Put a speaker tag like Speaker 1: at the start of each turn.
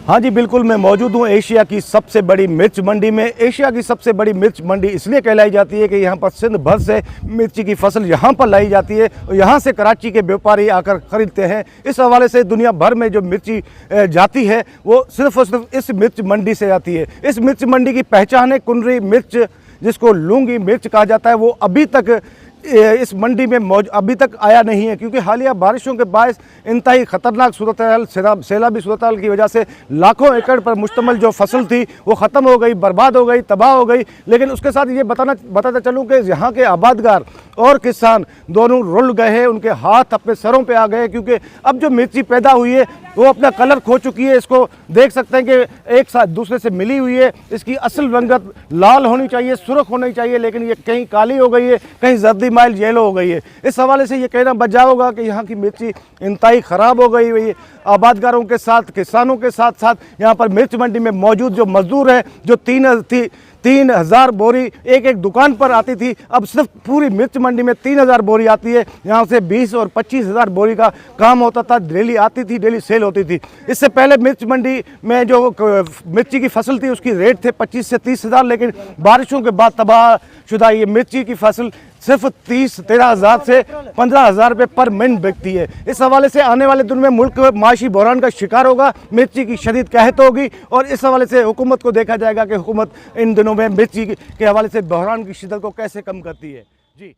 Speaker 1: हाँ जी बिल्कुल, मैं मौजूद हूँ एशिया की सबसे बड़ी मिर्च मंडी में। एशिया की सबसे बड़ी मिर्च मंडी इसलिए कहलाई जाती है कि यहाँ पर सिंध भर से मिर्ची की फसल यहाँ पर लाई जाती है और यहाँ से कराची के व्यापारी आकर खरीदते हैं। इस हवाले से दुनिया भर में जो मिर्ची जाती है वो सिर्फ और सिर्फ इस मिर्च मंडी से आती है। इस मिर्च मंडी की पहचान है कुनरी मिर्च, जिसको लूंगी मिर्च कहा जाता है। वो अभी तक इस मंडी में अभी तक आया नहीं है, क्योंकि हालिया बारिशों के बायस इंतहाई ख़तरनाक सूरत हाल, सैलाबी सूरत हाल की वजह से लाखों एकड़ पर मुश्तमिल जो फसल थी वो ख़त्म हो गई, बर्बाद हो गई, तबाह हो गई। लेकिन उसके साथ ये बताता चलूँ कि यहाँ के आबादगार और किसान दोनों रुल गए हैं, उनके हाथ अपने सरों पे आ गए, क्योंकि अब जो मिर्ची पैदा हुई है वो अपना कलर खो चुकी है। इसको देख सकते हैं कि एक साथ दूसरे से मिली हुई है। इसकी असल रंगत लाल होनी चाहिए, सुर्ख होनी चाहिए, लेकिन ये कहीं काली हो गई है, कहीं जर्दी माइल येलो हो गई है। इस हवाले से ये कहना बचा होगा कि यहाँ की मिर्ची इंतहाई ख़राब हो गई हुई है। आबादगारों के साथ, किसानों के साथ साथ यहाँ पर मिर्च मंडी में मौजूद जो मजदूर है, जो 3,000 बोरी एक दुकान पर आती थी, अब सिर्फ पूरी मिर्च मंडी में 3,000 बोरी आती है। यहाँ से 20 और 25,000 बोरी का काम होता था, डेली आती थी, डेली सेल होती थी। इससे पहले मिर्च मंडी में जो मिर्ची की फसल थी उसकी रेट थे 25 से 30,000, लेकिन बारिशों के बाद तबाहशुदा ये मिर्ची की फसल सिर्फ 13,000 से 15,000 रुपये पर मिनट बिकती है। इस हवाले से आने वाले दिन में मुल्क माशी बहरान का शिकार होगा, मिर्ची की शदीद कहत होगी, और इस हवाले से हुकूमत को देखा जाएगा कि हुकूमत इन दिनों में मिर्ची के हवाले से बहरान की शिद्दत को कैसे कम करती है। जी।